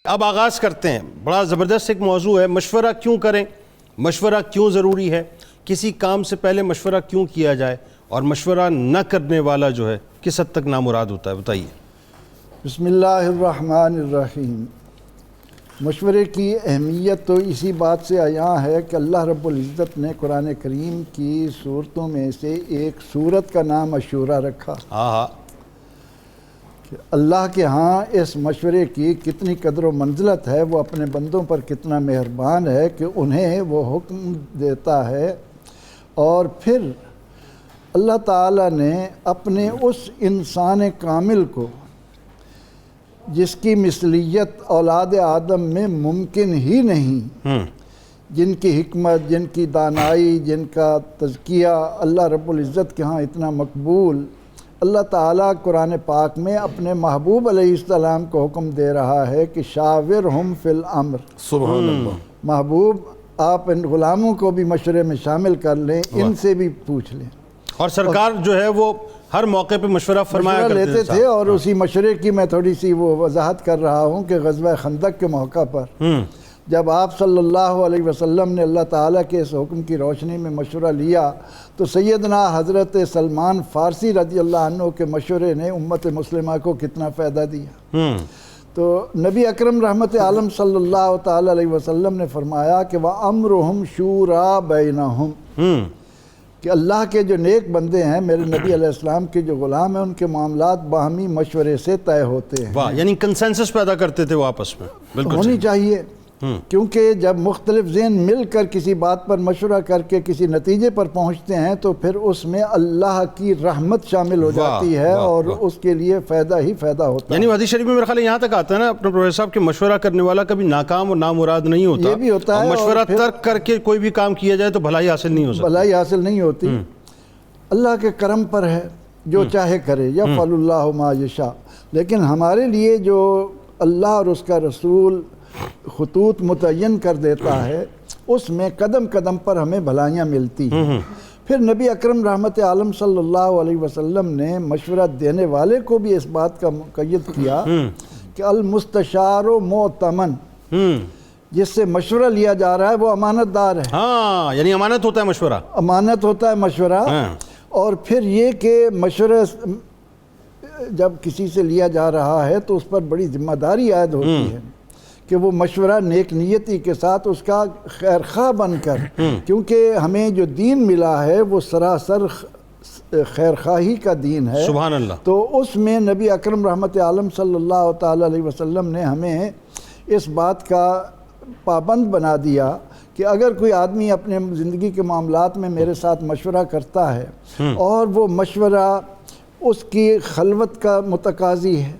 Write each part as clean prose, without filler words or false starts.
اب آغاز کرتے ہیں. بڑا زبردست ایک موضوع ہے, مشورہ کیوں کریں, مشورہ کیوں ضروری ہے, کسی کام سے پہلے مشورہ کیوں کیا جائے, اور مشورہ نہ کرنے والا جو ہے کس حد تک نامراد ہوتا ہے, بتائیے. بسم اللہ الرحمن الرحیم. مشورے کی اہمیت تو اسی بات سے عیاں ہے کہ اللہ رب العزت نے قرآن کریم کی صورتوں میں سے ایک صورت کا نام عشورہ رکھا. کہ اللہ کے ہاں اس مشورے کی کتنی قدر و منزلت ہے, وہ اپنے بندوں پر کتنا مہربان ہے کہ انہیں وہ حکم دیتا ہے. اور پھر اللہ تعالیٰ نے اپنے اس انسان کامل کو, جس کی مثلیت اولاد آدم میں ممکن ہی نہیں, جن کی حکمت, جن کی دانائی, جن کا تزکیہ اللہ رب العزت کے ہاں اتنا مقبول, اللہ تعالیٰ قرآن پاک میں اپنے محبوب علیہ السلام کو حکم دے رہا ہے کہ شاورہم فی الامر. سبحان اللہ. محبوب آپ ان غلاموں کو بھی مشورے میں شامل کر لیں, ان سے بھی پوچھ لیں. اور سرکار جو ہے وہ ہر موقع پہ مشورہ فرمایا لیتے تھے. اور اسی مشورے کی میں تھوڑی سی وہ وضاحت کر رہا ہوں کہ غزوہ خندق کے موقع پر جب آپ صلی اللہ علیہ وسلم نے اللہ تعالیٰ کے اس حکم کی روشنی میں مشورہ لیا, تو سیدنا حضرت سلمان فارسی رضی اللہ عنہ کے مشورے نے امت مسلمہ کو کتنا فائدہ دیا. تو نبی اکرم رحمت عالم صلی اللہ تعالیٰ علیہ وسلم نے فرمایا کہ وَأَمْرُهُمْ شُورَى بَيْنَهُمْ, کہ اللہ کے جو نیک بندے ہیں, میرے نبی علیہ السلام کے جو غلام ہیں, ان کے معاملات باہمی مشورے سے طے ہوتے ہیں. واہ, یعنی کنسنسس پیدا کرتے تھے وہ آپس میں. بالکل ہونی چاہیے, کیونکہ جب مختلف ذہن مل کر کسی بات پر مشورہ کر کے کسی نتیجے پر پہنچتے ہیں تو پھر اس میں اللہ کی رحمت شامل ہو جاتی ہے, اور اس کے لیے فائدہ ہی فائدہ ہوتا ہے. یعنی حدیث شریف میں میرے خیال یہاں تک آتا ہے نا اپنے پروفیسر صاحب کہ مشورہ کرنے والا کبھی ناکام اور نامراد نہیں ہوتا. یہ بھی ہوتا ہے, مشورہ ترک کر کے کوئی بھی کام کیا جائے تو بھلائی حاصل نہیں ہو سکتی. بھلائی حاصل نہیں ہوتی. اللہ کے کرم پر ہے, جو چاہے کرے, یفعل اللہ ما یشاء. لیکن ہمارے لیے جو اللہ اور اس کا رسول خطوط متعین کر دیتا ہے, اس میں قدم قدم پر ہمیں بھلائیاں ملتی ہیں. پھر نبی اکرم رحمت عالم صلی اللہ علیہ وسلم نے مشورہ دینے والے کو بھی اس بات کا مقید کیا کہ المستشار مؤتمن, جس سے مشورہ لیا جا رہا ہے وہ امانت دار ہے. ہاں, یعنی امانت ہوتا ہے مشورہ. امانت ہوتا ہے مشورہ. اور پھر یہ کہ مشورہ جب کسی سے لیا جا رہا ہے تو اس پر بڑی ذمہ داری عائد ہوتی ہے کہ وہ مشورہ نیک نیتی کے ساتھ اس کا خیر خواہ بن کر, کیونکہ ہمیں جو دین ملا ہے وہ سراسر خیر خواہی کا دین ہے. سبحان اللہ. تو اس میں نبی اکرم رحمت عالم صلی اللہ تعالیٰ علیہ وسلم نے ہمیں اس بات کا پابند بنا دیا کہ اگر کوئی آدمی اپنے زندگی کے معاملات میں میرے ساتھ مشورہ کرتا ہے اور وہ مشورہ اس کی خلوت کا متقاضی ہے,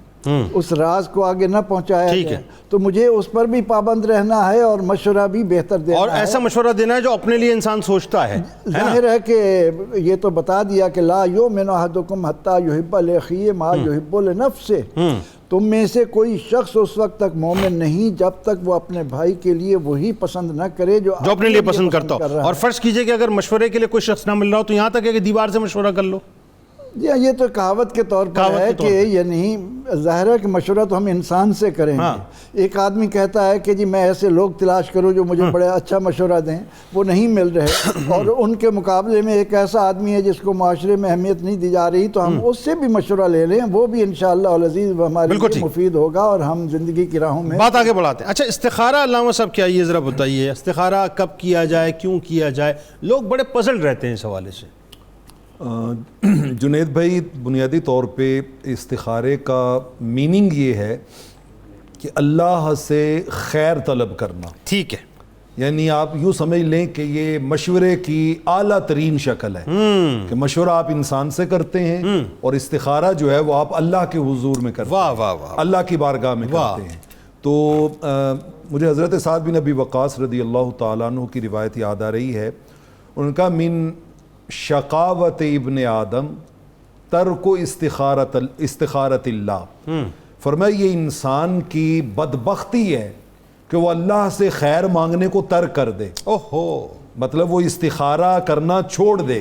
اس راز کو آگے نہ پہنچایا جائے, تو مجھے اس پر بھی پابند رہنا ہے اور مشورہ بھی بہتر دینا ہے. اور ایسا مشورہ دینا ہے جو اپنے لیے انسان سوچتا ہے. ظاہر ہے کہ یہ تو بتا دیا کہ لا یؤمن احدکم حتی یحب لاخیہ ما یحب لنفسہ. تم میں سے کوئی شخص اس وقت تک مومن نہیں جب تک وہ اپنے بھائی کے لیے وہی پسند نہ کرے جو اپنے لیے پسند کرتا ہو. اور فرض کیجئے کہ اگر مشورے کے لیے کوئی شخص نہ مل رہا ہو تو یہاں تک ہے کہ دیوار سے مشورہ کر لو. یہ تو کہاوت کے طور پر ہے کہ یعنی ظاہر ہے کہ مشورہ تو ہم انسان سے کریں گے. ایک آدمی کہتا ہے کہ جی میں ایسے لوگ تلاش کروں جو مجھے بڑے اچھا مشورہ دیں, وہ نہیں مل رہے, اور ان کے مقابلے میں ایک ایسا آدمی ہے جس کو معاشرے میں اہمیت نہیں دی جا رہی, تو ہم اس سے بھی مشورہ لے لیں, وہ بھی انشاءاللہ العزیز ہمارے لیے مفید ہوگا اور ہم زندگی کی راہوں میں بات آگے بڑھاتے ہیں. اچھا, استخارہ علامہ صاحب کیا, یہ ذرا بتائیے استخارہ کب کیا جائے, کیوں کیا جائے؟ لوگ بڑے پزل رہتے ہیں اس حوالے سے. جنید بھائی, بنیادی طور پہ استخارے کا میننگ یہ ہے کہ اللہ سے خیر طلب کرنا. ٹھیک ہے, یعنی آپ یوں سمجھ لیں کہ یہ مشورے کی اعلیٰ ترین شکل ہے کہ مشورہ آپ انسان سے کرتے ہیں اور استخارہ جو ہے وہ آپ اللہ کے حضور میں کرتے ہیں, اللہ کی بارگاہ میں کرتے ہیں. تو مجھے حضرت سعد بن ابی وقاص رضی اللہ تعالیٰ عنہ کی روایت یاد آ رہی ہے. ان کا من شقاوت ابن آدم ترک استخارت اللہ, فرمایا یہ انسان کی بدبختی ہے کہ وہ اللہ سے خیر مانگنے کو ترک کر دے. مطلب وہ استخارہ کرنا چھوڑ دے.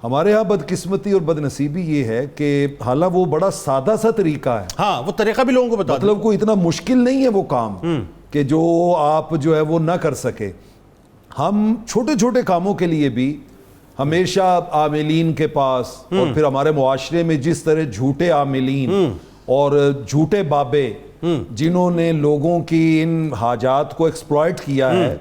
ہمارے ہاں بدقسمتی اور بدنصیبی یہ ہے کہ حالانکہ وہ بڑا سادہ سا طریقہ ہے, ہاں وہ طریقہ بھی لوگوں کو بتا مطلب کوئی اتنا مشکل نہیں ہے وہ کام کہ جو آپ جو ہے وہ نہ کر سکے. ہم چھوٹے چھوٹے کاموں کے لیے بھی ہمیشہ عاملین کے پاس, اور پھر ہمارے معاشرے میں جس طرح جھوٹے عاملین اور جھوٹے بابے جنہوں نے لوگوں کی ان حاجات کو ایکسپلائٹ کیا ہے,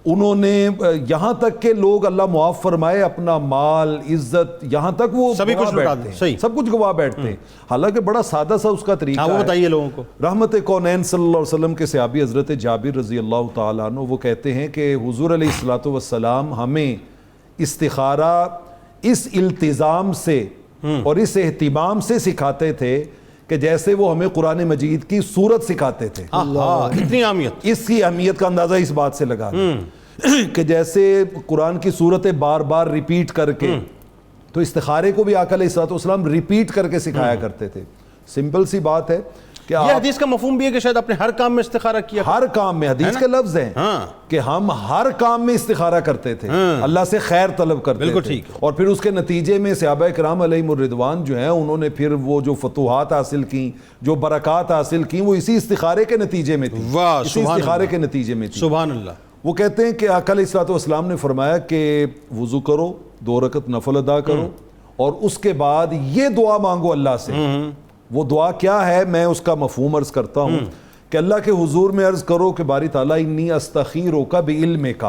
انہوں نے یہاں تک کہ لوگ اللہ معاف فرمائے اپنا مال, عزت, یہاں تک وہ سبھی کچھ لٹا دیں, صحیح سب کچھ گوا بیٹھتے ہیں, حالانکہ بڑا سادہ سا اس کا طریقہ ہے. وہ بتائیے لوگوں کو. رحمت کونین صلی اللہ علیہ وسلم کے صحابی حضرت جابر رضی اللہ تعالیٰ عنہ وہ کہتے ہیں کہ حضور علیہ الصلوۃ والسلام ہمیں استخارہ اس التزام سے اور اس اہتمام سے سکھاتے تھے کہ جیسے وہ ہمیں قرآن مجید کی سورت سکھاتے تھے. اتنی اہمیت, اس کی اہمیت کا اندازہ اس بات سے لگا کہ جیسے قرآن کی سورتیں بار بار ریپیٹ کر کے, تو استخارے کو بھی آقا علیہ الصلوۃ والسلام ریپیٹ کر کے سکھایا کرتے تھے. سمپل سی بات ہے کہ یہ حدیث کا مفہوم بھی ہے کہ شاید اپنے ہر کام میں استخارہ کیا, ہر کام میں, حدیث کے لفظ ہیں کہ ہم ہر کام میں استخارہ کرتے تھے, اللہ سے خیر طلب کرتے تھے, اور پھر اس کے نتیجے میں صحابہ کرام علیہم الرضوان جو ہیں انہوں نے پھر وہ جو فتوحات حاصل کی, جو برکات حاصل کی, وہ اسی استخارے کے نتیجے میں تھی, اسی استخارے کے نتیجے میں تھی. سبحان اللہ. وہ کہتے ہیں کہ آقا علیہ الصلوۃ والسلام نے فرمایا کہ وضو کرو, 2 رکعت نفل ادا کرو, اور اس کے بعد یہ دعا مانگو اللہ سے. وہ دعا کیا ہے, میں اس کا مفہوم عرض کرتا ہوں کہ اللہ کے حضور میں عرض کرو کہ باری تعالیٰ انی استخیرک بعلمک,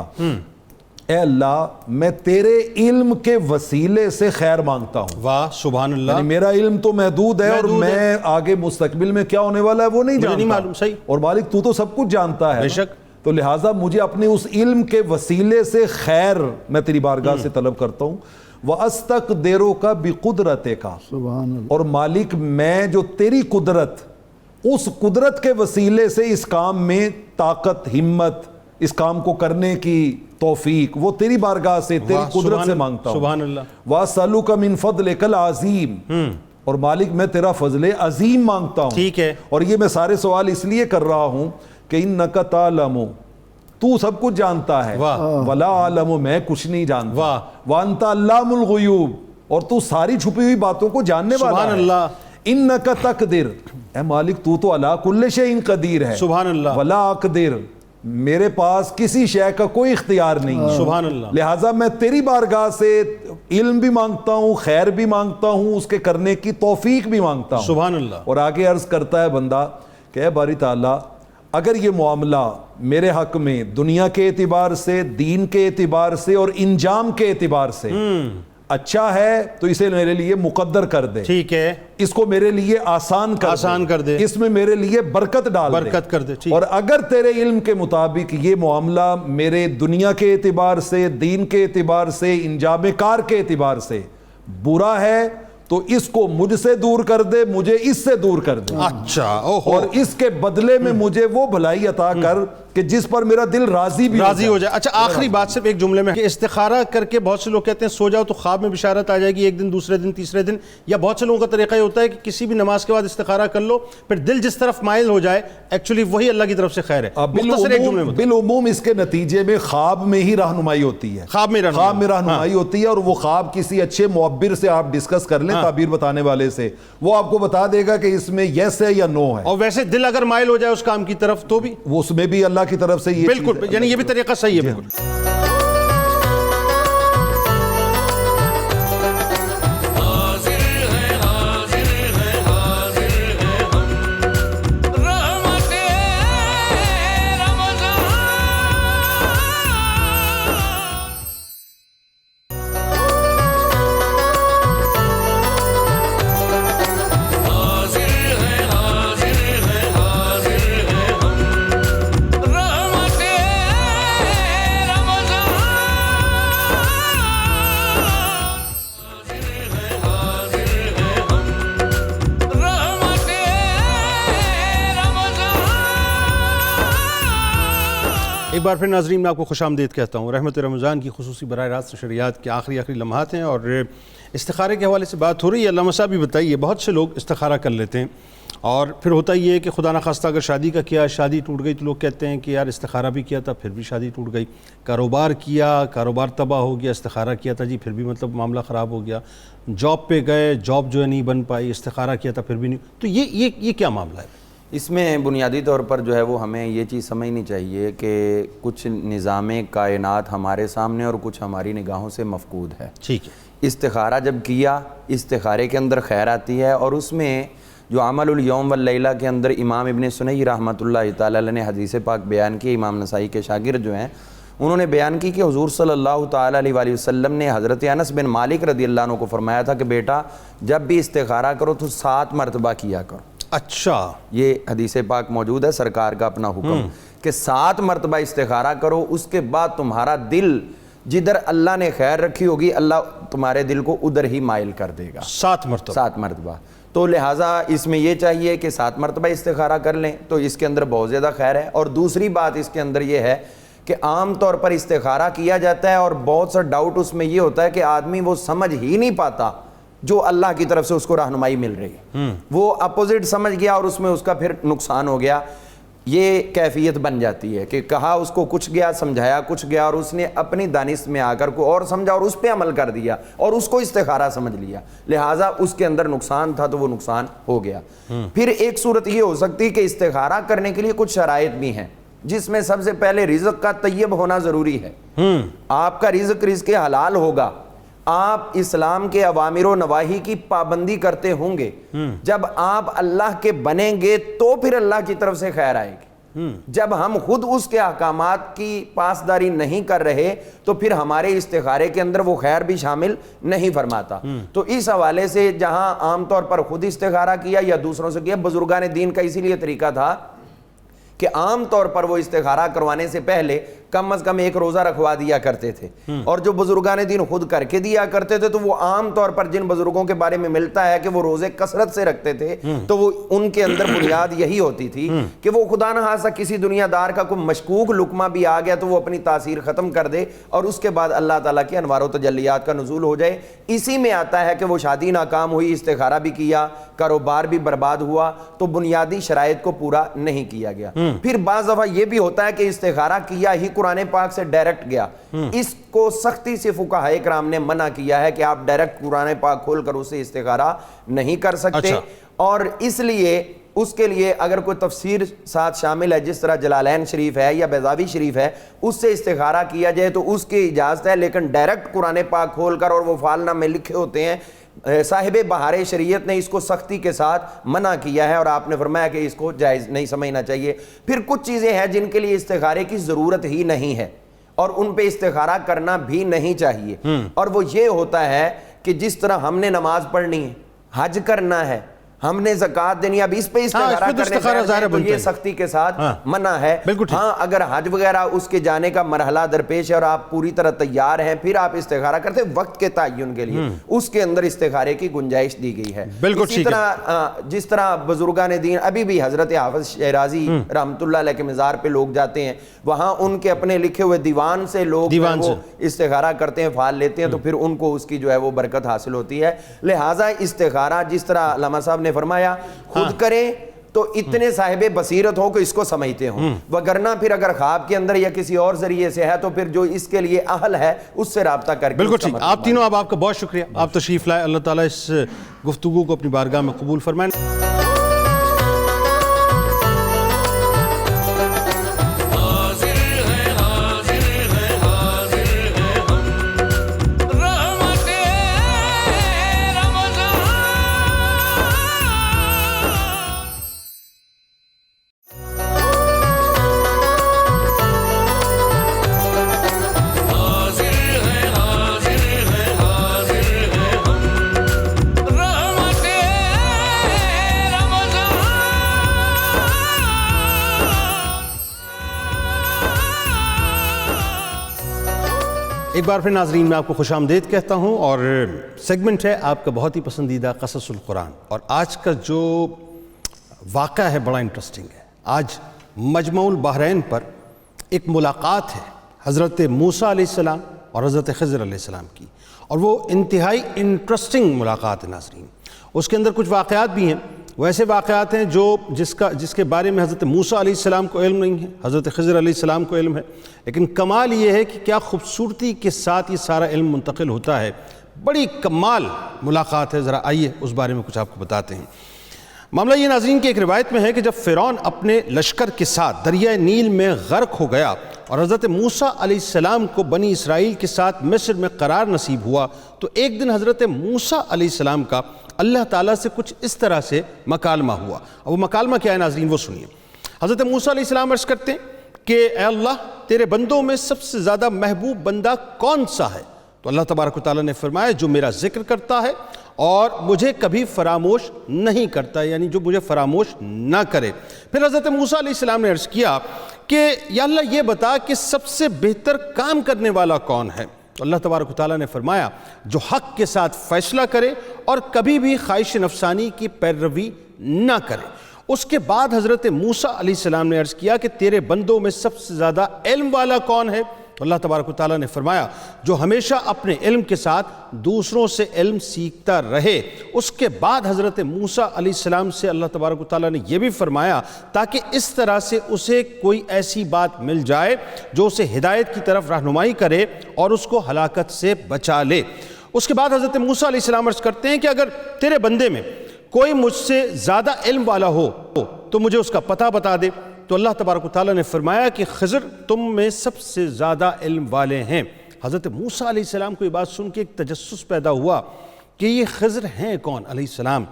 اے اللہ میں تیرے علم کے وسیلے سے خیر مانگتا ہوں. واہ سبحان اللہ. یعنی میرا علم تو محدود ہے اور میں آگے مستقبل میں کیا ہونے والا ہے وہ نہیں جانتا, صحیح, اور مالک تو سب کچھ جانتا ہے, بے شک. تو لہٰذا مجھے اپنے اس علم کے وسیلے سے خیر میں تیری بارگاہ سے طلب کرتا ہوں. وَأَسْتَقْدِرُكَ بِقُدْرَتِكَ, سبحان اللہ. اور مالک میں جو تیری قدرت, اس قدرت کے وسیلے سے اس کام میں طاقت, ہمت, اس کام کو کرنے کی توفیق وہ تیری بارگاہ سے, تیری قدرت سے مانگتا ہوں. سبحان اللہ. وَأَسْأَلُكَ مِن فَضْلِكَ الْعَظِيمِ, اور مالک میں تیرا فضل عظیم مانگتا ہوں. ٹھیک ہے. اور یہ میں سارے سوال اس لیے کر رہا ہوں کہ اِنَّكَ تَعْلَمُ, تو سب کچھ جانتا ہے, وَلَا عَلَمُ, میں کچھ نہیں جانتا, وَأَنْتَ عَلَّامُ الْغُیُوبِ, اور تو ساری چھپی ہوئی باتوں کو جاننے والا ہے. سبحان اللہ. اِنَّكَ تَقْدِرُ, اے مالک تو عَلَىٰ كُلِّ شَيْءٍ قدیر ہے. سبحان اللہ. وَلَا أَقْدِرُ, میرے پاس کسی شے کا کوئی اختیار نہیں ہے. سبحان اللہ. لہٰذا میں تیری بارگاہ سے علم بھی مانگتا ہوں, خیر بھی مانگتا ہوں, اس کے کرنے کی توفیق بھی مانگتا ہوں. سبحان اللہ. اور آگے عرض کرتا ہے بندہ کہ اے باری تعالیٰ, اگر یہ معاملہ میرے حق میں دنیا کے اعتبار سے, دین کے اعتبار سے اور انجام کے اعتبار سے اچھا ہے تو اسے میرے لیے مقدر کر دے, ٹھیک ہے, اس کو میرے لیے آسان کر دے, اس میں میرے لیے برکت ڈال دے, برکت کر دے. اور اگر تیرے علم کے مطابق یہ معاملہ میرے دنیا کے اعتبار سے, دین کے اعتبار سے, انجام کار کے اعتبار سے برا ہے تو اس کو مجھ سے دور کر دے, مجھے اس سے دور کر دے. اچھا, اور اس کے بدلے میں مجھے وہ بھلائی عطا کر کہ جس پر میرا دل راضی ہو جائے. اچھا آخری بات صرف ایک جملے میں, کہ استخارہ کر کے بہت سے لوگ کہتے ہیں سو جاؤ تو خواب میں بشارت آ جائے گی, ایک دن, دوسرے دن, تیسرے دن, یا بہت سے لوگوں کا طریقہ یہ ہوتا ہے کہ کسی بھی نماز کے بعد استخارہ کر لو, پھر دل جس طرف مائل ہو جائے ایکچولی وہی اللہ کی طرف سے خیر ہے. بالعموم اس کے نتیجے میں خواب میں ہی رہنمائی ہوتی ہے, خواب میں رہنمائی ہوتی ہے, اور وہ خواب کسی اچھے معبر سے آپ ڈسکس کر لیں, تعبیر بتانے والے سے, وہ آپ کو بتا دے گا کہ اس میں یس ہے یا نو ہے. اور ویسے دل اگر مائل ہو جائے اس کام کی طرف تو بھی وہ اس میں بھی اللہ کی طرف سے یہ بالکل, یعنی یہ بھی طریقہ صحیح ہے. بالکل. ایک بار پھر ناظرین میں آپ کو خوش آمدید کہتا ہوں. رحمت رمضان کی خصوصی براہ راست شریعت کے آخری لمحات ہیں اور استخارے کے حوالے سے بات ہو رہی ہے. علامہ صاحب بھی بتائیے, بہت سے لوگ استخارہ کر لیتے ہیں اور پھر ہوتا یہ ہے کہ خدا نخواستہ اگر شادی کا کیا، شادی ٹوٹ گئی تو لوگ کہتے ہیں کہ یار استخارہ بھی کیا تھا پھر بھی شادی ٹوٹ گئی، کاروبار کیا، کاروبار تباہ ہو گیا، استخارہ کیا تھا جی پھر بھی مطلب معاملہ خراب ہو گیا، جاب پہ گئے، جاب جو ہے نہیں بن پائی، استخارہ کیا تھا پھر بھی نہیں، تو یہ کیا معاملہ ہے؟ اس میں بنیادی طور پر جو ہے وہ ہمیں یہ چیز سمجھنی چاہیے کہ کچھ نظام کائنات ہمارے سامنے اور کچھ ہماری نگاہوں سے مفقود ہے۔ ٹھیک ہے، استخارہ جب کیا، استخارے کے اندر خیر آتی ہے، اور اس میں جو عمل الیوم واللیلہ کے اندر امام ابن سنی رحمۃ اللہ تعالی علیہ نے حدیث پاک بیان کی، امام نسائی کے شاگرد جو ہیں انہوں نے بیان کی کہ حضور صلی اللہ تعالی علیہ وآلہ وسلم نے حضرت انس بن مالک رضی اللہ عنہ کو فرمایا تھا کہ بیٹا جب بھی استخارہ کرو تو 7 مرتبہ کیا کرو۔ اچھا، یہ حدیث پاک موجود ہے، سرکار کا اپنا حکم کہ 7 مرتبہ استخارہ کرو، اس کے بعد تمہارا دل جدھر اللہ نے خیر رکھی ہوگی اللہ تمہارے دل کو ادھر ہی مائل کر دے گا۔ 7 مرتبہ 7 مرتبہ، تو لہٰذا اس میں یہ چاہیے کہ 7 مرتبہ استخارہ کر لیں، تو اس کے اندر بہت زیادہ خیر ہے۔ اور دوسری بات اس کے اندر یہ ہے کہ عام طور پر استخارہ کیا جاتا ہے اور بہت سا ڈاؤٹ اس میں یہ ہوتا ہے کہ آدمی وہ سمجھ ہی نہیں پاتا جو اللہ کی طرف سے اس کو رہنمائی مل رہی ہے، وہ اپوزٹ سمجھ گیا اور اس میں اس کا پھر نقصان ہو گیا۔ یہ کیفیت بن جاتی ہے کہ کہا اس کو کچھ گیا، سمجھایا کچھ گیا، اور اس نے اپنی دانش میں آ کر کو اور سمجھا اور اس پہ عمل کر دیا اور اس کو استخارہ سمجھ لیا، لہٰذا اس کے اندر نقصان تھا تو وہ نقصان ہو گیا۔ پھر ایک صورت یہ ہو سکتی کہ استخارہ کرنے کے لیے کچھ شرائط بھی ہیں، جس میں سب سے پہلے رزق کا طیب ہونا ضروری ہے۔ آپ کا رزق حلال ہوگا، آپ اسلام کے اوامر و نواہی کی پابندی کرتے ہوں گے، جب آپ اللہ کے بنیں گے تو پھر اللہ کی طرف سے خیر آئے گی۔ جب ہم خود اس کے احکامات کی پاسداری نہیں کر رہے تو پھر ہمارے استخارے کے اندر وہ خیر بھی شامل نہیں فرماتا۔ تو اس حوالے سے جہاں عام طور پر خود استخارہ کیا یا دوسروں سے کیا، بزرگان دین کا اسی لیے طریقہ تھا کہ عام طور پر وہ استخارہ کروانے سے پہلے کم از کم 1 روزہ رکھوا دیا کرتے تھے، اور جو بزرگان دین خود کر کے دیا کرتے تھے تو وہ عام طور پر جن بزرگوں کے بارے میں ملتا ہے کہ وہ روزے کثرت سے رکھتے تھے تو وہ ان کے اندر بنیاد یہی ہوتی تھی کہ وہ خدا نہ خواستہ کسی دنیا دار کا کوئی مشکوک لقمہ بھی آ گیا تو وہ اپنی تاثیر ختم کر دے اور اس کے بعد اللہ تعالیٰ کے انوار و تجلیات کا نزول ہو جائے۔ اسی میں آتا ہے کہ وہ شادی ناکام ہوئی، استخارہ بھی کیا، کاروبار بھی برباد ہوا، تو بنیادی شرائط کو پورا نہیں کیا گیا۔ پھر بعض دفعہ یہ بھی ہوتا ہے کہ استخارہ کیا ہی قرآن پاک سے ڈائریکٹ گیا، اس کو سختی سے فقہاء کرام نے منع کیا ہے کہ آپ ڈائریکٹ قرآن پاک کھول کر اسے استخارہ نہیں کر سکتے۔ اور اس لیے اس کے لیے اگر کوئی تفسیر ساتھ شامل ہے، جس طرح جلالین شریف ہے یا بیضاوی شریف ہے، اس سے استخارہ کیا جائے تو اس کی اجازت ہے، لیکن ڈائریکٹ قرآن پاک کھول کر، اور وہ فالنا میں لکھے ہوتے ہیں، صاحب بہار شریعت نے اس کو سختی کے ساتھ منع کیا ہے اور آپ نے فرمایا کہ اس کو جائز نہیں سمجھنا چاہیے۔ پھر کچھ چیزیں ہیں جن کے لیے استخارے کی ضرورت ہی نہیں ہے اور ان پہ استخارہ کرنا بھی نہیں چاہیے، اور وہ یہ ہوتا ہے کہ جس طرح ہم نے نماز پڑھنی ہے، حج کرنا ہے، ہم نے زکوٰۃ دینی، اب اس پہ استخارہ کرنے تو یہ سختی کے ساتھ منع ہے۔ ہاں اگر حج وغیرہ اس کے جانے کا مرحلہ درپیش ہے اور آپ پوری طرح تیار ہیں، پھر آپ استخارہ کرتے وقت کے تعین کے لیے، اس کے اندر استخارے کی گنجائش دی گئی ہے۔ اسی طرح جس طرح بزرگان دین ابھی بھی حضرت حافظ شیرازی رحمۃ اللہ علیہ کے مزار پہ لوگ جاتے ہیں، وہاں ان کے اپنے لکھے ہوئے دیوان سے لوگ وہ استخارہ کرتے ہیں، فعال لیتے ہیں، تو پھر ان کو اس کی جو ہے وہ برکت حاصل ہوتی ہے۔ لہٰذا استخارہ جس طرح علامہ صاحب نے فرمایا خود کریں تو اتنے صاحب بصیرت ہو کہ اس کو سمجھتے ہوں، وگرنہ پھر اگر خواب کے اندر یا کسی اور ذریعے سے ہے تو پھر جو اس کے لیے اہل ہے اس سے رابطہ کر کے۔ بالکل ٹھیک، آپ تینوں اب آپ کا بہت شکریہ، آپ تشریف لائے، اللہ تعالیٰ اس گفتگو کو اپنی بارگاہ میں قبول فرمائیں۔ ایک بار پھر ناظرین میں آپ کو خوش آمدید کہتا ہوں، اور سیگمنٹ ہے آپ کا بہت ہی پسندیدہ قصص القرآن، اور آج کا جو واقعہ ہے بڑا انٹرسٹنگ ہے۔ آج مجمع البحرین پر ایک ملاقات ہے حضرت موسیٰ علیہ السلام اور حضرت خضر علیہ السلام کی، اور وہ انتہائی انٹرسٹنگ ملاقات ہے ناظرین۔ اس کے اندر کچھ واقعات بھی ہیں وہ ایسے واقعات ہیں جس کے بارے میں حضرت موسیٰ علیہ السلام کو علم نہیں ہے، حضرت خضر علیہ السلام کو علم ہے، لیکن کمال یہ ہے کہ کیا خوبصورتی کے ساتھ یہ سارا علم منتقل ہوتا ہے، بڑی کمال ملاقات ہے۔ ذرا آئیے اس بارے میں کچھ آپ کو بتاتے ہیں۔ معاملہ یہ ناظرین کہ ایک روایت میں ہے کہ جب فرعون اپنے لشکر کے ساتھ دریائے نیل میں غرق ہو گیا اور حضرت موسیٰ علیہ السلام کو بنی اسرائیل کے ساتھ مصر میں قرار نصیب ہوا، تو ایک دن حضرت موسیٰ علیہ السلام کا اللہ تعالیٰ سے کچھ اس طرح سے مکالمہ ہوا۔ اب وہ مکالمہ کیا ہے ناظرین، وہ سنیے۔ حضرت موسیٰ علیہ السلام عرض کرتے ہیں کہ اے اللہ، تیرے بندوں میں سب سے زیادہ محبوب بندہ کون سا ہے؟ تو اللہ تبارک و تعالیٰ نے فرمایا جو میرا ذکر کرتا ہے اور مجھے کبھی فراموش نہیں کرتا، یعنی جو مجھے فراموش نہ کرے۔ پھر حضرت موسیٰ علیہ السلام نے عرض کیا کہ یا اللہ یہ بتا کہ سب سے بہتر کام کرنے والا کون ہے؟ تو اللہ تبارک و تعالیٰ نے فرمایا جو حق کے ساتھ فیصلہ کرے اور کبھی بھی خواہش نفسانی کی پیروی نہ کرے۔ اس کے بعد حضرت موسیٰ علیہ السلام نے عرض کیا کہ تیرے بندوں میں سب سے زیادہ علم والا کون ہے؟ تو اللہ تبارک و تعالیٰ نے فرمایا جو ہمیشہ اپنے علم کے ساتھ دوسروں سے علم سیکھتا رہے۔ اس کے بعد حضرت موسیٰ علیہ السلام سے اللہ تبارک و تعالیٰ نے یہ بھی فرمایا تاکہ اس طرح سے اسے کوئی ایسی بات مل جائے جو اسے ہدایت کی طرف رہنمائی کرے اور اس کو ہلاکت سے بچا لے۔ اس کے بعد حضرت موسیٰ علیہ السلام عرض کرتے ہیں کہ اگر تیرے بندے میں کوئی مجھ سے زیادہ علم والا ہو تو مجھے اس کا پتہ بتا دے۔ تو اللہ تبارک و تعالیٰ نے فرمایا کہ خضر تم میں سب سے زیادہ علم والے ہیں۔ حضرت موسیٰ علیہ السلام کو یہ بات سن کے ایک تجسس پیدا ہوا کہ یہ خضر ہیں کون علیہ السلام۔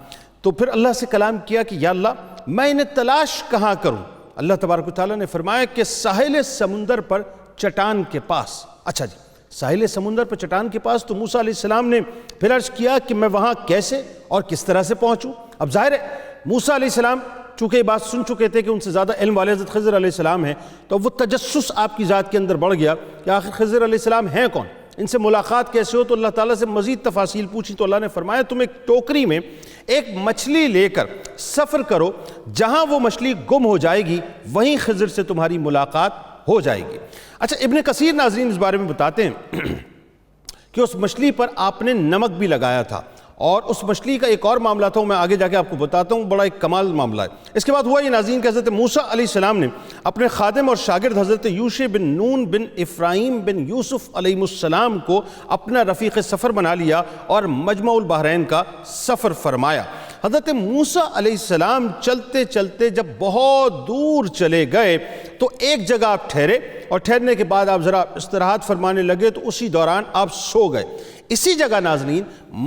تو پھر اللہ سے کلام کیا کہ یا اللہ میں انہیں تلاش کہاں کروں؟ اللہ تبارک و تعالیٰ نے فرمایا کہ ساحل سمندر پر چٹان کے پاس۔ اچھا جی، ساحل سمندر پر چٹان کے پاس۔ تو موسیٰ علیہ السلام نے پھر عرض کیا کہ میں وہاں کیسے اور کس طرح سے پہنچوں؟ اب ظاہر ہے موسیٰ علیہ السلام چونکہ یہ بات سن چکے تھے کہ ان سے زیادہ علم والے حضرت خضر علیہ السلام ہیں، تو وہ تجسس آپ کی ذات کے اندر بڑھ گیا کہ آخر خضر علیہ السلام ہیں کون، ان سے ملاقات کیسے ہو؟ تو اللہ تعالیٰ سے مزید تفاصیل پوچھی تو اللہ نے فرمایا تم ایک ٹوکری میں ایک مچھلی لے کر سفر کرو، جہاں وہ مچھلی گم ہو جائے گی وہیں خضر سے تمہاری ملاقات ہو جائے گی۔ اچھا، ابن کثیر ناظرین اس بارے میں بتاتے ہیں کہ اس مچھلی پر آپ نے نمک بھی لگایا تھا، اور اس مچھلی کا ایک اور معاملہ تھا، میں آگے جا کے آپ کو بتاتا ہوں، بڑا ایک کمال معاملہ ہے۔ اس کے بعد ہوا یہ ناظرین کہ حضرت موسیٰ علیہ السلام نے اپنے خادم اور شاگرد حضرت یوشع بن نون بن افراہیم بن یوسف علیہ السلام کو اپنا رفیق سفر بنا لیا اور مجمع البحرین کا سفر فرمایا۔ حضرت موسیٰ علیہ السلام چلتے چلتے جب بہت دور چلے گئے تو ایک جگہ آپ ٹھہرے، اور ٹھہرنے کے بعد آپ ذرا استراحت فرمانے لگے تو اسی دوران آپ سو گئے۔ اسی جگہ ناظرین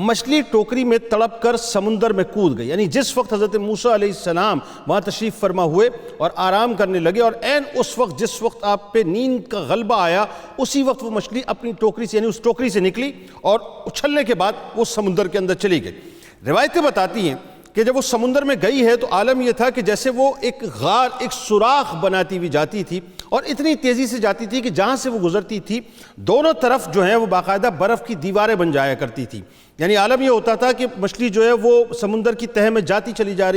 مچھلی ٹوکری میں تڑپ کر سمندر میں کود گئی، یعنی جس وقت حضرت موسیٰ علیہ السلام وہاں تشریف فرما ہوئے اور آرام کرنے لگے، اور عین اس وقت جس وقت آپ پہ نیند کا غلبہ آیا اسی وقت وہ مچھلی اپنی ٹوکری سے، یعنی اس ٹوکری سے نکلی اور اچھلنے کے بعد وہ سمندر کے اندر چلی گئی۔ روایتیں بتاتی ہیں کہ جب وہ سمندر میں گئی ہے تو عالم یہ تھا کہ جیسے وہ ایک غار، ایک سوراخ بناتی ہوئی جاتی تھی، اور اتنی تیزی سے جاتی تھی کہ جہاں سے وہ گزرتی تھی دونوں طرف جو ہیں وہ باقاعدہ برف کی دیواریں بن جایا کرتی تھی۔ یعنی عالم یہ ہوتا تھا کہ مچھلی جو ہے وہ سمندر کی تہہ میں جاتی چلی جا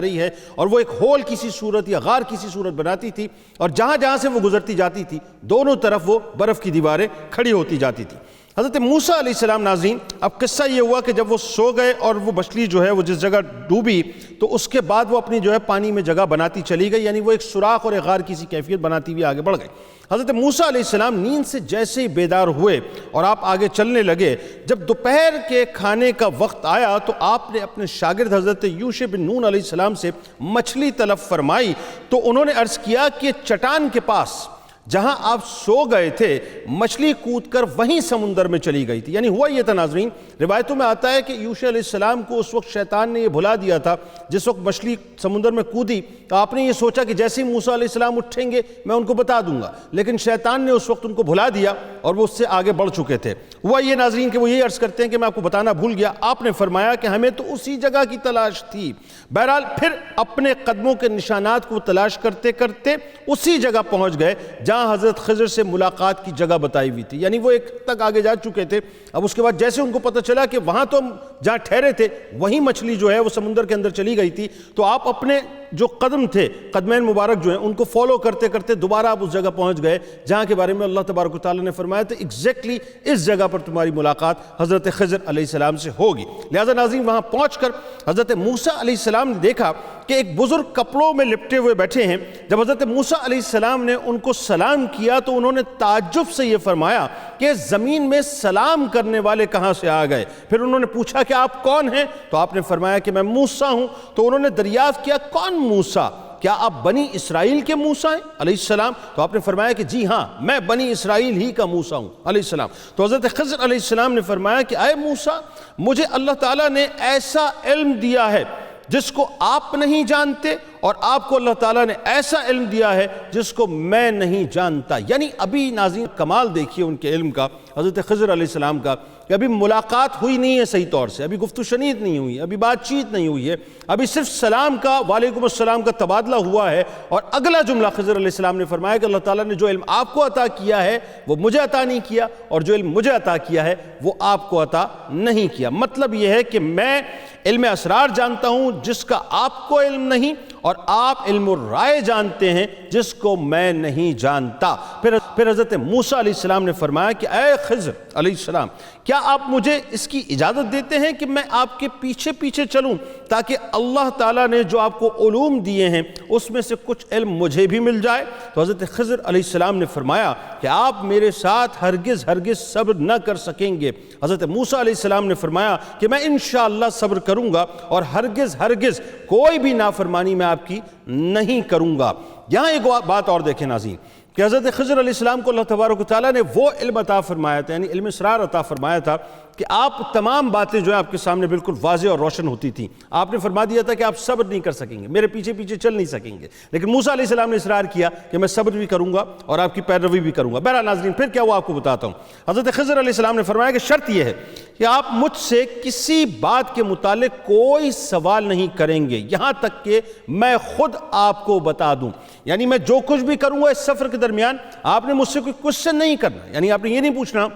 رہی ہے اور وہ ایک ہول کسی صورت یا غار کسی صورت بناتی تھی، اور جہاں جہاں سے وہ گزرتی جاتی تھی دونوں طرف وہ برف کی دیواریں کھڑی ہوتی جاتی تھی۔ حضرت موسیٰ علیہ السلام ناظرین اب قصہ یہ ہوا کہ جب وہ سو گئے اور وہ مچھلی جو ہے وہ جس جگہ ڈوبی تو اس کے بعد وہ اپنی جو ہے پانی میں جگہ بناتی چلی گئی، یعنی وہ ایک سوراخ اور ایک غار کی سی کیفیت بناتی ہوئی آگے بڑھ گئی۔ حضرت موسیٰ علیہ السلام نیند سے جیسے ہی بیدار ہوئے اور آپ آگے چلنے لگے، جب دوپہر کے کھانے کا وقت آیا تو آپ نے اپنے شاگرد حضرت یوشع بن نون علیہ السلام سے مچھلی طلب فرمائی، تو انہوں نے عرض کیا کہ چٹان کے پاس جہاں آپ سو گئے تھے مچھلی کود کر وہیں سمندر میں چلی گئی تھی۔ یعنی ہوا یہ تھا ناظرین، روایتوں میں آتا ہے کہ یوشع علیہ السلام کو اس وقت شیطان نے یہ بھلا دیا تھا، جس وقت مچھلی سمندر میں کودی تو آپ نے یہ سوچا کہ جیسے ہی موسیٰ علیہ السلام اٹھیں گے میں ان کو بتا دوں گا، لیکن شیطان نے اس وقت ان کو بھلا دیا اور وہ اس سے آگے بڑھ چکے تھے۔ ہوا یہ ناظرین کہ وہ یہ عرض کرتے ہیں کہ میں آپ کو بتانا بھول گیا، آپ نے فرمایا کہ ہمیں تو اسی جگہ کی تلاش تھی۔ بہرحال پھر اپنے قدموں کے نشانات کو تلاش کرتے کرتے اسی جگہ پہنچ گئے جہاں جہاں حضرت خضر سے ملاقات کی جگہ بتائی ہوئی تھی، یعنی وہ ایک تک آگے جا چکے تھے. اب اس کے بعد جیسے ان کو پتہ چلا کہ وہاں تو ہم جہاں ٹھہرے تھے وہیں مچھلی جو ہے وہ سمندر کے اندر چلی گئی تھی، تو آپ اپنے جو قدم تھے، قدمین مبارک جو ہیں، ان کو فالو کرتے کرتے دوبارہ آپ اس جگہ پہنچ گئے جہاں کے بارے میں اللہ تبارک و تعالیٰ نے فرمایا تھا ایگزیکٹلی اس جگہ پر تمہاری ملاقات حضرت خضر علیہ السلام سے ہوگی. لہذا ناظرین وہاں پہنچ کر حضرت موسیٰ علیہ السلام نے دیکھا کہ ایک بزرگ کپڑوں میں لپٹے ہوئے بیٹھے ہیں. جب حضرت موسیٰ علیہ السلام نے ان کو سلام کیا تو انہوں نے تعجب سے یہ فرمایا کہ زمین میں سلام کرنے والے کہاں سے آ گئے. پھر انہوں نے پوچھا کہ آپ کون ہیں؟ تو آپ نے فرمایا کہ میں موسیٰ ہوں. تو انہوں نے دریافت کیا کون موسیٰ؟ کیا آپ بنی اسرائیل کے موسیٰ ہیں علیہ السلام؟ تو آپ نے فرمایا کہ جی ہاں، میں بنی اسرائیل ہی کا موسیٰ ہوں علیہ السلام. تو حضرت خضر علیہ السلام نے فرمایا کہ اے موسیٰ، مجھے اللہ تعالیٰ نے ایسا علم دیا ہے جس کو آپ نہیں جانتے، اور آپ کو اللہ تعالیٰ نے ایسا علم دیا ہے جس کو میں نہیں جانتا. یعنی ابھی ناظرین کمال دیکھیے ان کے علم کا، حضرت خضر علیہ السلام کا، کہ ابھی ملاقات ہوئی نہیں ہے صحیح طور سے، ابھی گفت و شنید نہیں ہوئی، ابھی بات چیت نہیں ہوئی ہے، ابھی صرف سلام کا، وعلیکم السلام کا تبادلہ ہوا ہے. اور اگلا جملہ خضر علیہ السلام نے فرمایا کہ اللہ تعالیٰ نے جو علم آپ کو عطا کیا ہے وہ مجھے عطا نہیں کیا، اور جو علم مجھے عطا کیا ہے وہ آپ کو عطا نہیں کیا. مطلب یہ ہے کہ میں علم اسرار جانتا ہوں جس کا آپ کو علم نہیں، اور آپ علم الرائے جانتے ہیں جس کو میں نہیں جانتا. پھر حضرت موسیٰ علیہ السلام نے فرمایا کہ اے خضر علیہ السلام، کیا آپ مجھے اس کی اجازت دیتے ہیں کہ میں آپ کے پیچھے پیچھے چلوں تاکہ اللہ تعالیٰ نے جو آپ کو علوم دیے ہیں اس میں سے کچھ علم مجھے بھی مل جائے؟ تو حضرت خضر علیہ السلام نے فرمایا کہ آپ میرے ساتھ ہرگز ہرگز صبر نہ کر سکیں گے. حضرت موسیٰ علیہ السلام نے فرمایا کہ میں انشاءاللہ صبر کروں گا اور ہرگز ہرگز کوئی بھی نافرمانی میں آپ کی نہیں کروں گا. یہاں ایک بات اور دیکھیں ناظرین کہ حضرت خضر علیہ السلام کو اللہ تبارک و تعالیٰ نے وہ علم عطا فرمایا تھا، یعنی علم اسرار عطا فرمایا تھا کہ آپ تمام باتیں جو ہے آپ کے سامنے بالکل واضح اور روشن ہوتی تھیں. آپ نے فرما دیا تھا کہ آپ صبر نہیں کر سکیں گے، میرے پیچھے پیچھے چل نہیں سکیں گے. لیکن موسیٰ علیہ السلام نے اصرار کیا کہ میں صبر بھی کروں گا اور آپ کی پیروی بھی کروں گا. بہرحال ناظرین پھر کیا ہوا آپ کو بتاتا ہوں. حضرت خضر علیہ السلام نے فرمایا کہ شرط یہ ہے کہ آپ مجھ سے کسی بات کے متعلق کوئی سوال نہیں کریں گے یہاں تک کہ میں خود آپ کو بتا دوں. یعنی میں جو کچھ بھی کروں گا اس سفر کے درمیان آپ نے مجھ سے کوئی کوشچن نہیں کرنا. یعنی آپ نے یہ نہیں پوچھنا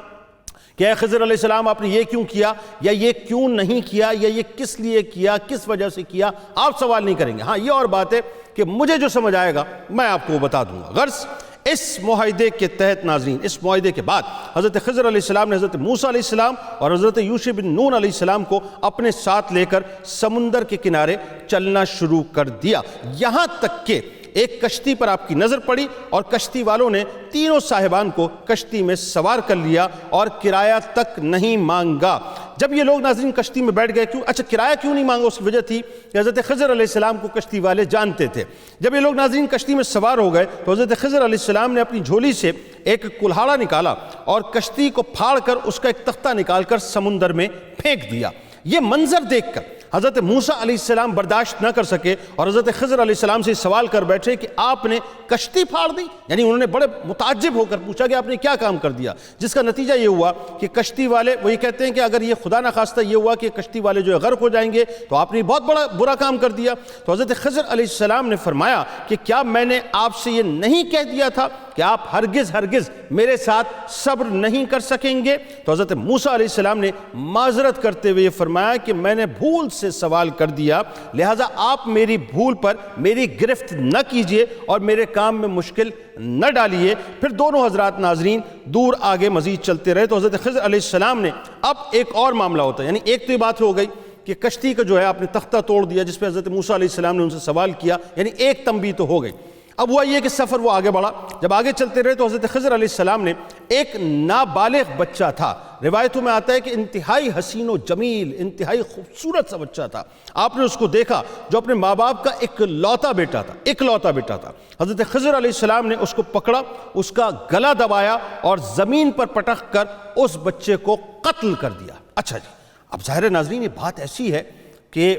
کہ اے خضر علیہ السلام آپ نے یہ کیوں کیا، یا یہ کیوں نہیں کیا، یا یہ کس لیے کیا، کس وجہ سے کیا. آپ سوال نہیں کریں گے. ہاں یہ اور بات ہے کہ مجھے جو سمجھ آئے گا میں آپ کو بتا دوں گا. غرض اس معاہدے کے تحت ناظرین، اس معاہدے کے بعد حضرت خضر علیہ السلام نے حضرت موسیٰ علیہ السلام اور حضرت یوشع بن نون علیہ السلام کو اپنے ساتھ لے کر سمندر کے کنارے چلنا شروع کر دیا. یہاں تک کہ ایک کشتی پر آپ کی نظر پڑی اور کشتی والوں نے تینوں صاحبان کو کشتی میں سوار کر لیا اور کرایہ تک نہیں مانگا. جب یہ لوگ ناظرین کشتی میں بیٹھ گئے، کرایہ کیوں نہیں مانگا؟ اس کی وجہ تھی کہ حضرت خضر علیہ السلام کو کشتی والے جانتے تھے. جب یہ لوگ ناظرین کشتی میں سوار ہو گئے تو حضرت خضر علیہ السلام نے اپنی جھولی سے ایک کلہاڑا نکالا اور کشتی کو پھاڑ کر اس کا ایک تختہ نکال کر سمندر میں پھینک دیا. یہ منظر دیکھ کر حضرت موسیٰ علیہ السلام برداشت نہ کر سکے اور حضرت خضر علیہ السلام سے سوال کر بیٹھے کہ آپ نے کشتی پھاڑ دی. یعنی انہوں نے بڑے متعجب ہو کر پوچھا کہ آپ نے کیا کام کر دیا، جس کا نتیجہ یہ ہوا کہ کشتی والے وہی کہتے ہیں کہ اگر یہ خدا نخواستہ یہ ہوا کہ کشتی والے جو ہے غرق ہو جائیں گے تو آپ نے بہت بڑا برا کام کر دیا. تو حضرت خضر علیہ السلام نے فرمایا کہ کیا میں نے آپ سے یہ نہیں کہہ دیا تھا کہ آپ ہرگز ہرگز میرے ساتھ صبر نہیں کر سکیں گے؟ تو حضرت موسیٰ علیہ السلام نے معذرت کرتے ہوئے یہ فرمایا کہ میں نے بھول سے سوال کر دیا، لہٰذا آپ میری بھول پر میری گرفت نہ کیجئے اور میرے کام میں مشکل نہ ڈالیے. پھر دونوں حضرات ناظرین دور آگے مزید چلتے رہے. تو حضرت خضر علیہ السلام نے اب ایک اور معاملہ ہوتا ہے، یعنی ایک تو یہ بات ہو گئی کہ کشتی کا جو ہے آپ نے تختہ توڑ دیا جس پہ حضرت موسیٰ علیہ السلام نے ان سے سوال کیا، یعنی ایک تنبیہ تو ہو گئی. اب ہوا یہ کہ سفر وہ آگے بڑھا. جب آگے چلتے رہے تو حضرت خضر علیہ السلام نے ایک نابالغ بچہ تھا، روایتوں میں آتا ہے کہ انتہائی حسین و جمیل، انتہائی خوبصورت سا بچہ تھا. آپ نے اس کو دیکھا جو اپنے ماں باپ کا اکلوتا بیٹا تھا. حضرت خضر علیہ السلام نے اس کو پکڑا، اس کا گلا دبایا اور زمین پر پٹک کر اس بچے کو قتل کر دیا. اچھا جی، اب ظاہر ناظرین یہ بات ایسی ہے کہ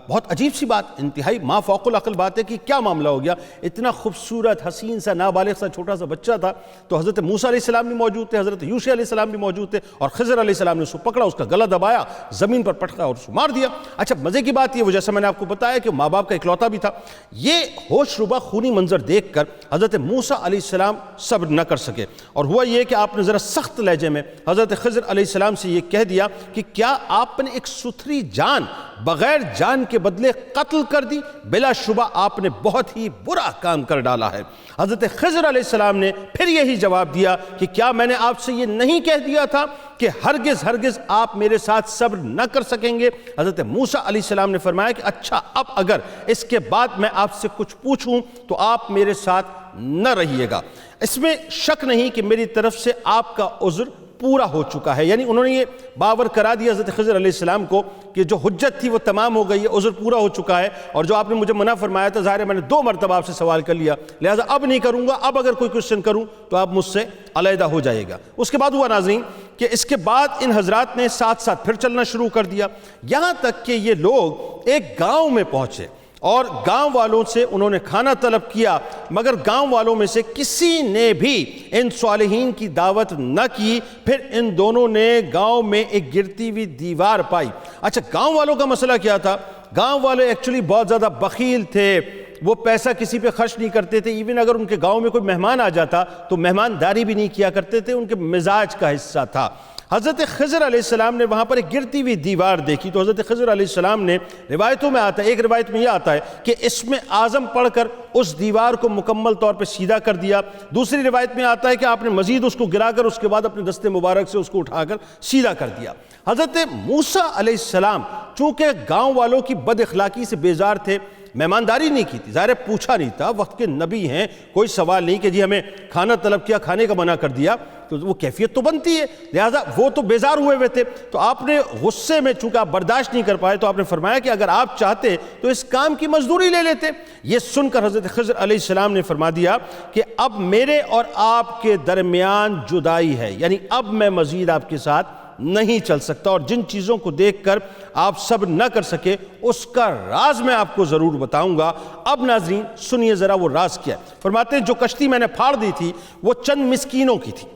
بہت عجیب سی بات، انتہائی ما فوق العقل بات ہے کہ کیا معاملہ ہو گیا. اتنا خوبصورت حسین سا نابالغ سا چھوٹا سا بچہ تھا، تو حضرت موسیٰ علیہ السلام بھی موجود تھے، حضرت یوشع علیہ السلام بھی موجود تھے، اور خضر علیہ السلام نے اس کو پکڑا، اس کا گلا دبایا، زمین پر پٹکا اور اس کو مار دیا. اچھا مزے کی بات یہ، وہ جیسا میں نے آپ کو بتایا کہ ماں باپ کا اکلوتا بھی تھا. یہ ہوش ربا خونی منظر دیکھ کر حضرت موسیٰ علیہ السلام صبر نہ کر سکے، اور ہوا یہ کہ آپ نے ذرا سخت لہجے میں حضرت خضر علیہ السلام سے یہ کہہ دیا کہ کیا آپ نے ایک ستھری جان بغیر جان کے بدلے قتل کر دی؟ بلا شبہ آپ نے بہت ہی برا کام کر ڈالا ہے. حضرت خضر علیہ السلام نے پھر یہی جواب دیا کہ کیا میں نے آپ سے یہ نہیں کہہ دیا تھا کہ ہرگز ہرگز آپ میرے ساتھ صبر نہ کر سکیں گے؟ حضرت موسیٰ علیہ السلام نے فرمایا کہ اچھا اب اگر اس کے بعد میں آپ سے کچھ پوچھوں تو آپ میرے ساتھ نہ رہیے گا. اس میں شک نہیں کہ میری طرف سے آپ کا عذر پورا ہو چکا ہے. یعنی انہوں نے یہ باور کرا دیا حضرت خضر علیہ السلام کو کہ جو حجت تھی وہ تمام ہو گئی ہے، عذر پورا ہو چکا ہے، اور جو آپ نے مجھے منع فرمایا تھا ظاہر ہے میں نے 2 مرتبہ آپ سے سوال کر لیا، لہٰذا اب نہیں کروں گا، اب اگر کوئی کوشچن کروں تو آپ مجھ سے علیحدہ ہو جائے گا. اس کے بعد ہوا ناظرین کہ اس کے بعد ان حضرات نے ساتھ ساتھ پھر چلنا شروع کر دیا، یہاں تک کہ یہ لوگ ایک گاؤں میں پہنچے اور گاؤں والوں سے انہوں نے کھانا طلب کیا، مگر گاؤں والوں میں سے کسی نے بھی ان صالحین کی دعوت نہ کی. پھر ان دونوں نے گاؤں میں ایک گرتی ہوئی دیوار پائی. اچھا گاؤں والوں کا مسئلہ کیا تھا؟ گاؤں والے ایکچولی بہت زیادہ بخیل تھے، وہ پیسہ کسی پہ خرچ نہیں کرتے تھے. ایون اگر ان کے گاؤں میں کوئی مہمان آ جاتا تو مہمانداری بھی نہیں کیا کرتے تھے، ان کے مزاج کا حصہ تھا. حضرت خضر علیہ السلام نے وہاں پر ایک گرتی ہوئی دیوار دیکھی تو حضرت خضر علیہ السلام نے، روایتوں میں آتا ہے، ایک روایت میں یہ آتا ہے کہ اس میں اعظم پڑھ کر اس دیوار کو مکمل طور پہ سیدھا کر دیا. دوسری روایت میں آتا ہے کہ آپ نے مزید اس کو گرا کر اس کے بعد اپنے دستے مبارک سے اس کو اٹھا کر سیدھا کر دیا. حضرت موسیٰ علیہ السلام چونکہ گاؤں والوں کی بد اخلاقی سے بیزار تھے، مہمانداری نہیں کی تھی، ظاہر پوچھا نہیں تھا، وقت کے نبی ہیں، کوئی سوال نہیں کہ جی ہمیں کھانا طلب کیا، کھانے کا منع کر دیا، تو وہ کیفیت تو بنتی ہے، لہٰذا وہ تو بیزار ہوئے تھے. تو آپ نے غصے میں چونکہ آپ برداشت نہیں کر پائے تو آپ نے فرمایا کہ اگر آپ چاہتے تو اس کام کی مزدوری لے لیتے. یہ سن کر حضرت خضر علیہ السلام نے فرما دیا کہ اب میرے اور آپ کے درمیان جدائی ہے، یعنی اب میں مزید آپ کے ساتھ نہیں چل سکتا، اور جن چیزوں کو دیکھ کر آپ صبر نہ کر سکے اس کا راز میں آپ کو ضرور بتاؤں گا. اب ناظرین سنیے ذرا وہ راز کیا ہے. فرماتے ہیں جو کشتی میں نے پھاڑ دی تھی وہ چند مسکینوں کی تھی،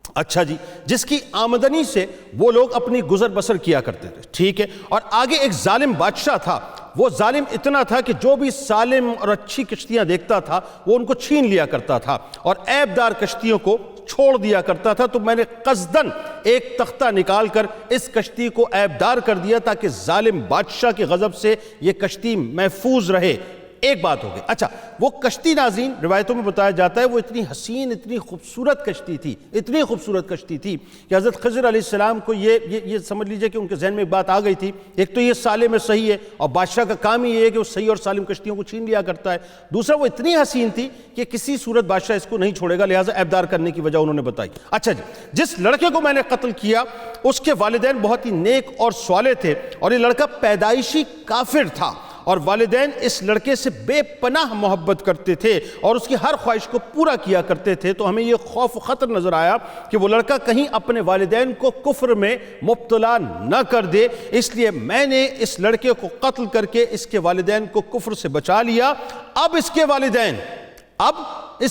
اچھا جی، جس کی آمدنی سے وہ لوگ اپنی گزر بسر کیا کرتے تھے، ٹھیک ہے. اور آگے ایک ظالم بادشاہ تھا، وہ ظالم اتنا تھا کہ جو بھی سالم اور اچھی کشتیاں دیکھتا تھا وہ ان کو چھین لیا کرتا تھا اور عیب دار کشتیوں کو چھوڑ دیا کرتا تھا. تو میں نے قصداً ایک تختہ نکال کر اس کشتی کو عیب دار کر دیا تاکہ ظالم بادشاہ کے غضب سے یہ کشتی محفوظ رہے. ایک بات ہو گئی. اچھا وہ کشتی ناظرین روایتوں میں بتایا جاتا ہے وہ اتنی حسین، اتنی خوبصورت کشتی تھی، اتنی خوبصورت کشتی تھی کہ حضرت خضر علیہ السلام کو یہ سمجھ لیجئے کہ ان کے ذہن میں ایک بات آ گئی تھی. ایک تو یہ سالم میں صحیح ہے اور بادشاہ کا کام ہی یہ ہے کہ وہ صحیح اور سالم کشتیوں کو چھین لیا کرتا ہے. دوسرا وہ اتنی حسین تھی کہ کسی صورت بادشاہ اس کو نہیں چھوڑے گا، لہٰذا عیب دار کرنے کی وجہ انہوں نے بتائی. اچھا جی، جس لڑکے کو میں نے قتل کیا اس کے والدین بہت ہی نیک اور صالح تھے، اور یہ لڑکا پیدائشی کافر تھا، اور والدین اس لڑکے سے بے پناہ محبت کرتے تھے اور اس کی ہر خواہش کو پورا کیا کرتے تھے. تو ہمیں یہ خوف و خطر نظر آیا کہ وہ لڑکا کہیں اپنے والدین کو کفر میں مبتلا نہ کر دے، اس لیے میں نے اس لڑکے کو قتل کر کے اس کے والدین کو کفر سے بچا لیا. اب اس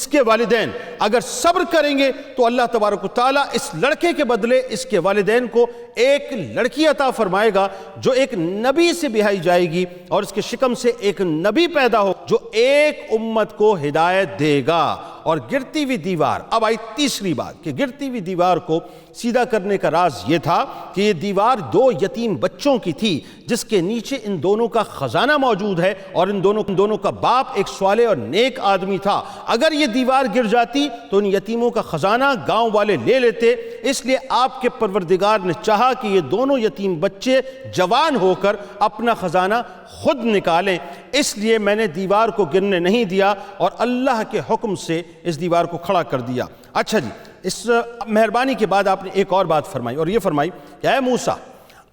کے والدین اگر صبر کریں گے تو اللہ تبارک و تعالیٰ اس لڑکے کے بدلے اس کے والدین کو ایک لڑکی عطا فرمائے گا جو ایک نبی سے بیائی جائے گی، اور اس کے شکم سے ایک نبی پیدا ہو جو ایک امت کو ہدایت دے گا. اور گرتی ہوئی دیوار، اب آئی تیسری بات کہ گرتی ہوئی دیوار کو سیدھا کرنے کا راز یہ تھا کہ یہ دیوار 2 یتیم بچوں کی تھی جس کے نیچے ان دونوں کا خزانہ موجود ہے، اور ان دونوں کا باپ ایک صالح اور نیک آدمی تھا. اگر یہ دیوار گر جاتی تو ان یتیموں کا خزانہ گاؤں والے لے لیتے، اس لیے آپ کے پروردگار نے چاہا کہ یہ دونوں یتیم بچے جوان ہو کر اپنا خزانہ خود نکالیں، اس لیے میں نے دیوار کو گرنے نہیں دیا اور اللہ کے حکم سے اس دیوار کو کھڑا کر دیا. اچھا جی، اس مہربانی کے بعد آپ نے ایک اور بات فرمائی اور یہ فرمائی کہ اے موسیٰ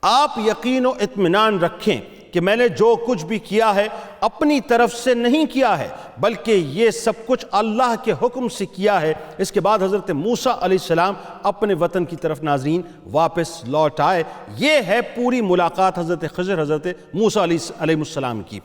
آپ یقین و اطمینان رکھیں کہ میں نے جو کچھ بھی کیا ہے اپنی طرف سے نہیں کیا ہے بلکہ یہ سب کچھ اللہ کے حکم سے کیا ہے۔ اس کے بعد حضرت موسیٰ علیہ السلام اپنے وطن کی طرف ناظرین واپس لوٹ آئے۔ یہ ہے پوری ملاقات حضرت خضر حضرت موسیٰ علیہ السلام کی۔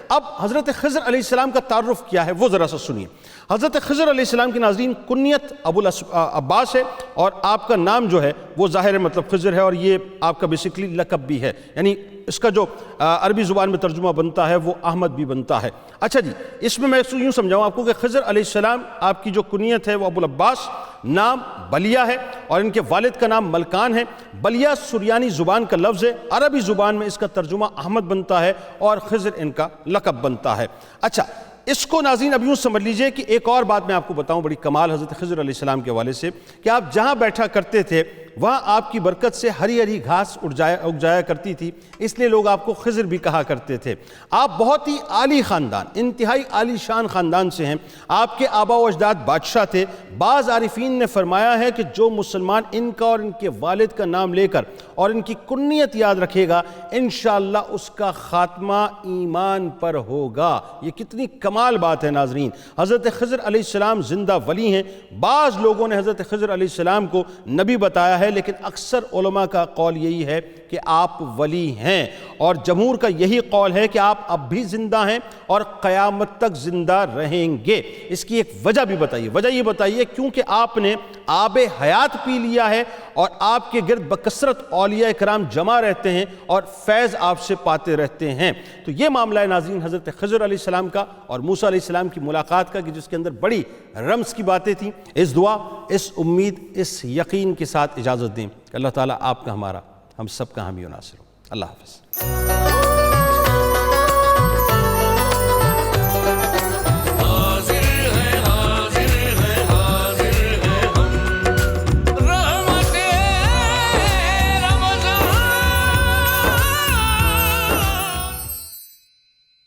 اب حضرت خضر علیہ السلام کا تعارف کیا ہے وہ ذرا سا سنیے۔ حضرت خضر علیہ السلام کی ناظرین کنیت ابو عباس ہے، اور آپ کا نام جو ہے وہ ظاہر مطلب خضر ہے، اور یہ آپ کا بیسیکلی لقب بھی ہے، یعنی اس کا جو عربی زبان میں ترجمہ بنتا ہے وہ احمد بھی بنتا ہے۔ اچھا جی، اس میں یوں سمجھاؤں آپ کو کہ خضر علیہ السلام آپ کی جو کنیت ہے وہ ابو العباس، نام بلیہ ہے، اور ان کے والد کا نام ملکان ہے۔ بلیہ سریانی زبان کا لفظ ہے، عربی زبان میں اس کا ترجمہ احمد بنتا ہے، اور خضر ان کا لقب بنتا ہے۔ اچھا، اس کو ناظرین اب یوں سمجھ لیجئے کہ ایک اور بات میں آپ کو بتاؤں بڑی کمال حضرت خضر علیہ السلام کے حوالے سے، کہ آپ جہاں بیٹھا کرتے تھے وہاں آپ کی برکت سے ہری ہری گھاس اگ جایا کرتی تھی، اس لیے لوگ آپ کو خضر بھی کہا کرتے تھے۔ آپ بہت ہی عالی خاندان، انتہائی عالی شان خاندان سے ہیں۔ آپ کے آبا و اجداد بادشاہ تھے۔ بعض عارفین نے فرمایا ہے کہ جو مسلمان ان کا اور ان کے والد کا نام لے کر اور ان کی کنیت یاد رکھے گا انشاءاللہ اس کا خاتمہ ایمان پر ہوگا۔ یہ کتنی کمال بات ہے ناظرین۔ حضرت خضر علیہ السلام زندہ ولی ہیں۔ بعض لوگوں نے حضرت خضر علیہ السلام کو نبی بتایا ہے، لیکن اکثر علماء کا قول یہی ہے کہ آپ ولی ہیں، اور جمہور کا یہی قول ہے کہ آپ اب بھی زندہ ہیں اور قیامت تک زندہ رہیں گے۔ اس کی ایک وجہ بھی بتائیے۔ وجہ یہ بتائیے کیونکہ آپ نے آب حیات پی لیا ہے، اور آپ کے گرد بکثرت اولیاء کرام جمع رہتے ہیں اور فیض آپ سے پاتے رہتے ہیں۔ تو یہ معاملہ ہے ناظرین حضرت خضر علیہ السلام کا اور موسیٰ علیہ السلام کی ملاقات کا، کہ جس کے اندر بڑی رمز کی باتیں تھیں۔ اس دعا، اس امید، اس یقین کے ساتھ اجازت دیں کہ اللہ تعالیٰ آپ کا، ہمارا، ہم سب کا حامی و ناصر ہو۔ اللہ حافظ۔